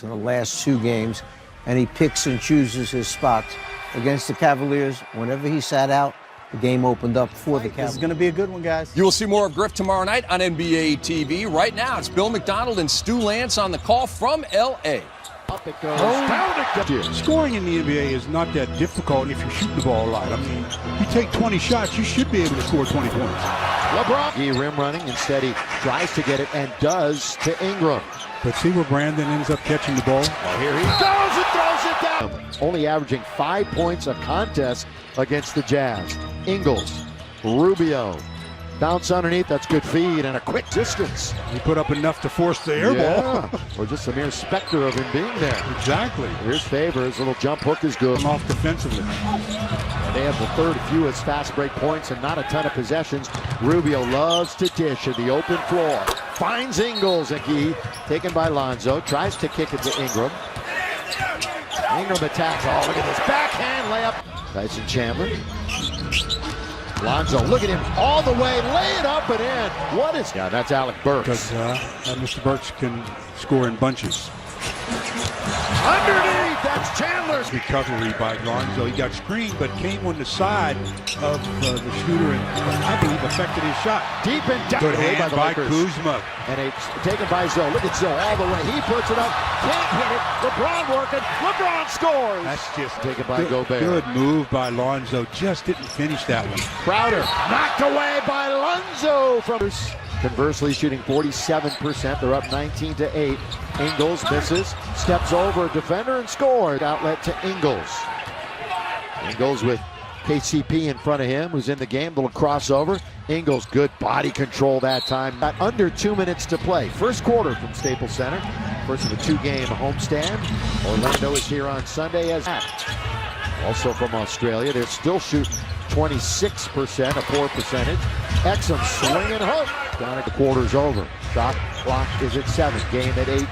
in the last 2 games, and he picks and chooses his spots. Against the Cavaliers, whenever he sat out, the game opened up for the Cavaliers. This is going to be a good one, guys. You will see more of Griff tomorrow night on NBA TV. Right now, it's Bill McDonald and Stu Lance on the call from L.A. Up it goes. Down it goes. Scoring in the NBA is not that difficult if you shoot the ball a lot. I mean, you take 20 shots, you should be able to score 20 points. LeBron. He rim running. Instead, he tries to get it and does to Ingram. But see where Brandon ends up catching the ball? Oh, here he goes and throws it down. Only averaging 5 points a contest against the Jazz. Ingles, Rubio. Bounce underneath, that's good feed and a quick distance. He put up enough to force the air ball. Or just a mere specter of him being there. Exactly. Here's Favors, little jump hook is good. Off defensively. They have the 3rd fewest fast break points and not a ton of possessions. Rubio loves to dish at the open floor. Finds Ingles, and he taken by Lonzo. Tries to kick it to Ingram. Ingram attacks. Oh, look at this backhand layup. Tyson Chandler. Lonzo, look at him all the way, lay it up and in. What is? Yeah, that's Alec Burks. Because Mr. Burks can score in bunches. Underneath, that's Chandler's. Recovery by Lonzo. He got screened, but came on the side of the shooter and I believe affected his shot. Deep and down. Good hand by Kuzma. And it's taken by Zoe. Look at Zoe all the way. He puts it up. Can't hit it. LeBron working. LeBron scores. That's just taken by Gobert. Good move by Lonzo. Just didn't finish that one. Crowder knocked away by Lonzo from. Conversely, shooting 47%. They're up 19-8. Ingles misses, steps over a defender and scores. Outlet to Ingles. Ingles with KCP in front of him, who's in the game. Little crossover. Ingles, good body control that time. Got under 2 minutes to play. First quarter from Staples Center. First of a 2-game homestand. Orlando is here on Sunday as also from Australia. They're still shooting 26%, a poor percentage. Exum swinging hook. Down at the quarter's over. Shot clock is at 7. Game at 18.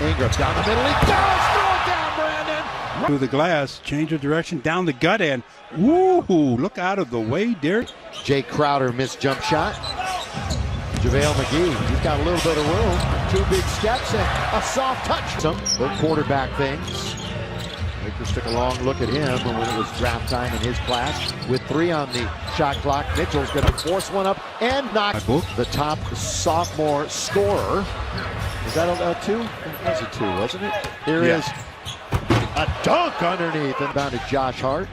Ingram down the middle. He does throw it down, Brandon. Through the glass, change of direction, down the gut end. Woo! Look out of the way, Derek. Jay Crowder missed jump shot. JaVale McGee, he's got a little bit of room. 2 big steps and a soft touch. Some little quarterback things. Lakers took a long look at him when it was draft time in his class. With 3 on the shot clock, Mitchell's going to force one up and knock the top sophomore scorer. Was that a 2? That was a 2, wasn't it? Here is a dunk underneath. And down to Josh Hart.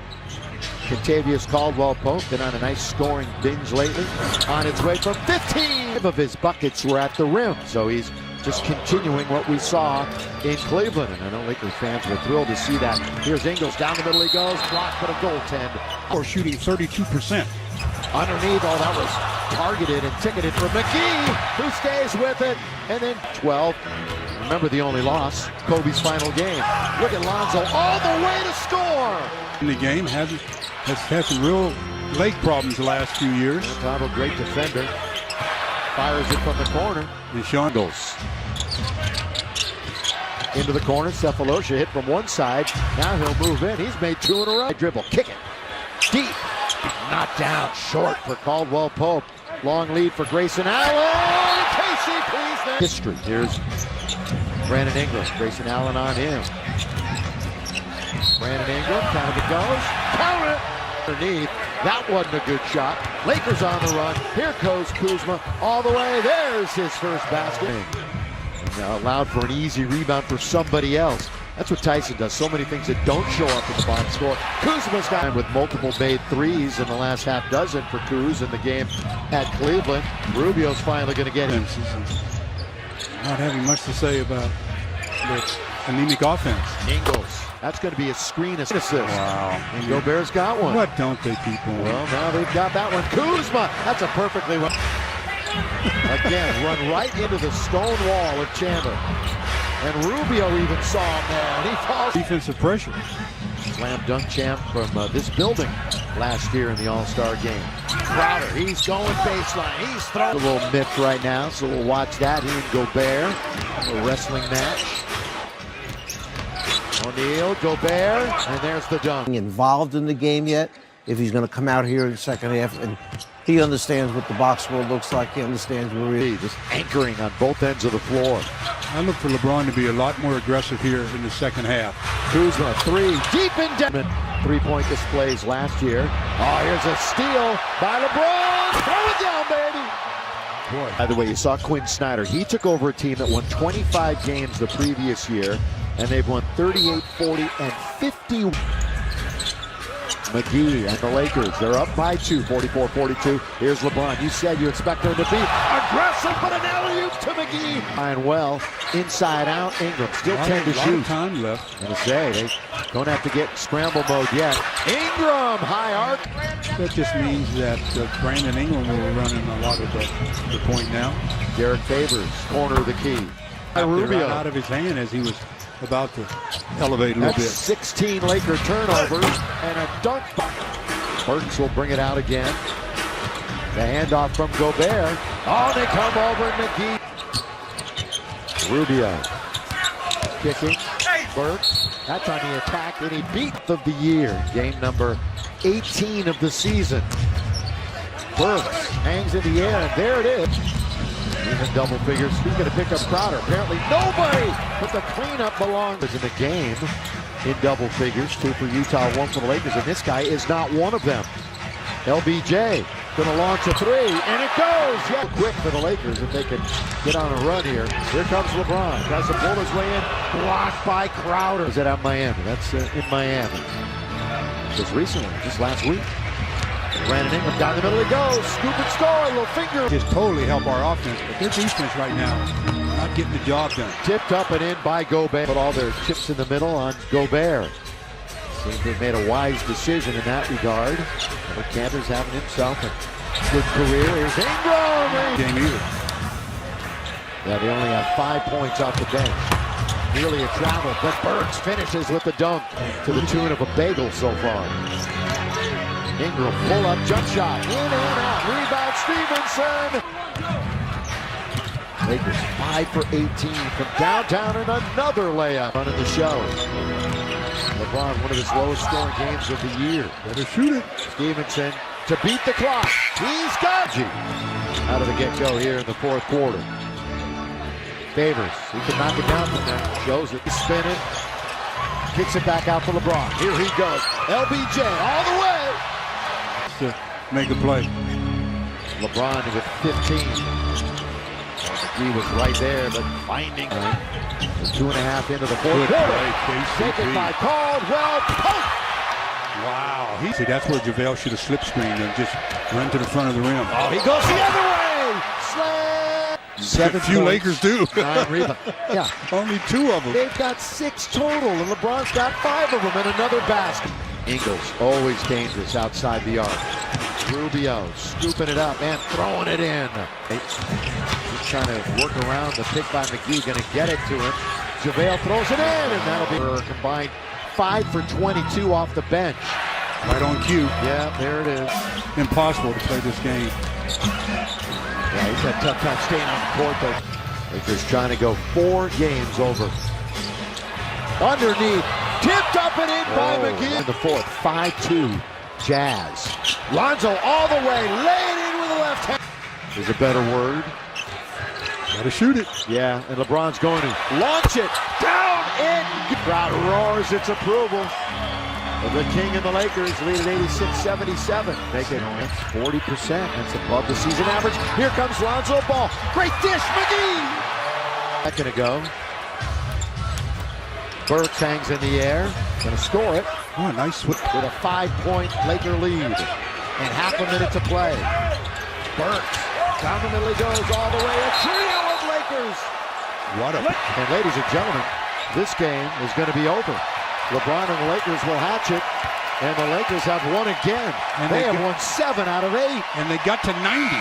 Contavious Caldwell-Pope been on a nice scoring binge lately. On its way from 15 of his buckets were at the rim. So he's just continuing what we saw in Cleveland. And I know Lakers fans were thrilled to see that. Here's Ingles, down the middle he goes, blocked but a goaltend. Or shooting 32%. Underneath, oh, that was targeted and ticketed for McGee, who stays with it. And then 12, remember the only loss, Kobe's final game. Look at Lonzo all the way to score. In the game, has had some real leg problems the last few years. Montalvo, great defender. Fires it from the corner. And Sean goes into the corner. Cephalosha hit from one side. Now he'll move in. He's made 2 in a row. Dribble, kick it deep, knocked down short for Caldwell-Pope. Long lead for Grayson Allen. KCP's history. Here's Brandon Ingram. Grayson Allen on him. Brandon Ingram, count it goes. Count it. Underneath. That wasn't a good shot. Lakers on the run. Here goes Kuzma all the way. There's his first basket. And now allowed for an easy rebound for somebody else. That's what Tyson does. So many things that don't show up in the box score. Kuzma's got with multiple made threes in the last half dozen for Kuz in the game at Cleveland. Rubio's finally going to get him. Not having much to say about the anemic offense. Ingles. That's going to be a screen assist. Wow. And Gobert's got one. What don't they keep on? Well, now they've got that one. Kuzma. That's a perfectly run. Again, run right into the stone wall of Chandler. And Rubio even saw him there. And he falls. Defensive pressure. Slam dunk champ from this building last year in the All-Star game. Crowder, he's going baseline. He's throwing. A little myth right now, so we'll watch that. He and Gobert. A wrestling match. O'Neal, Gobert, and there's the dunk. Involved in the game yet, if he's going to come out here in the second half and He understands what the box score looks like. He understands where he is. Just anchoring on both ends of the floor. I look for LeBron to be a lot more aggressive here in the second half. Kuzma, three, deep in depth. 3-point displays last year. Oh, here's a steal by LeBron. Throw it down, baby. Boy. By the way, you saw Quinn Snyder. He took over a team that won 25 games the previous year, and they've won 38, 40, and 50. McGee and the Lakers, they're up by 2, 44-42. Here's LeBron. You said you expect them to be aggressive, but an alley-oop to McGee. And well, inside out, Ingram still 10 to shoot. Time left. And to say, they don't have to get scramble mode yet. Ingram, high arc. That just means that Brandon Ingram will run in a lot of the point now. Derek Favors, corner of the key. Rubio out of his hand as he was about to elevate a little That's bit. 16 Laker turnovers and a dunk. Burks will bring it out again. The handoff from Gobert. Oh, they come over McGee. Rubio kicking. Burks. That's on the attack, and he beat of the year. Game number 18 of the season. Burks hangs in the air, and there it is. Even double figures. He's going to pick up Crowder. Apparently nobody, but the cleanup belongs in the game in double figures. 2 for Utah, 1 for the Lakers, and this guy is not one of them. LBJ going to launch a 3, and it goes. Yeah, quick for the Lakers if they can get on a run here. Here comes LeBron. Tries to pull his way in. Blocked by Crowder. Is that out in Miami? That's in Miami. Just recently, just last week. Brandon Ingram down the middle he goes. Scoop and score. Little finger. Just totally help our offense, but their defense right now not getting the job done. Tipped up and in by Gobert. Put all their chips in the middle on Gobert. Seems they've made a wise decision in that regard. But Cantor's having himself a good career. Here's Ingram. Game either. Yeah, they only have 5 points off the bench. Nearly a travel, but Burks finishes with the dunk to the tune of a bagel so far. Ingram, pull-up jump shot, in and out, rebound Stevenson. Lakers 5 for 18 from downtown and another layup running the show. LeBron, one of his lowest scoring games of the year. Better shoot it. Stevenson to beat the clock. He's got you. Out of the get-go here in the fourth quarter. Favors, he can knock it down from there. Shows it, he's spinning. Kicks it back out to LeBron. Here he goes. LBJ all the way. To make a play. LeBron with 15. He was right there, but finding 2.5 into the fourth quarter. Taken by Caldwell Pope. Wow. See, that's where JaVale should have slip screened and just run to the front of the rim. Oh, he goes the other way. Slam. 7 Few points, Lakers do. 9 rebounds. Yeah. Only 2 of them. They've got 6 total, and LeBron's got 5 of them and another basket. Ingles, always dangerous outside the arc. Rubio scooping it up and throwing it in. He's trying to work around the pick by McGee, going to get it to him. JaVale throws it in, and that'll be a combined 5 for 22 off the bench. Right on cue. Yeah, there it is. Impossible to play this game. Yeah, he's had a tough time staying on the court, though. Lakers trying to go 4 games over. Underneath. Tipped up and in by McGee. In the fourth, 5-2, Jazz. Lonzo all the way, laying in with the left hand. There's a better word. Gotta shoot it. Yeah, and LeBron's going to launch it. Down in. Crowd roars its approval. The King and the Lakers lead at 86-77. Make it 40%. That's above the season average. Here comes Lonzo Ball. Great dish, McGee. Second ago. Burks hangs in the air, gonna score it. Oh, nice switch. With a 5-point Laker lead and half a minute to play. Burks, down the middle he goes all the way. A trio of Lakers. What a... And ladies and gentlemen, this game is gonna be over. LeBron and the Lakers will hatch it, and the Lakers have won again. And they have won 7 out of 8. And they got to 90.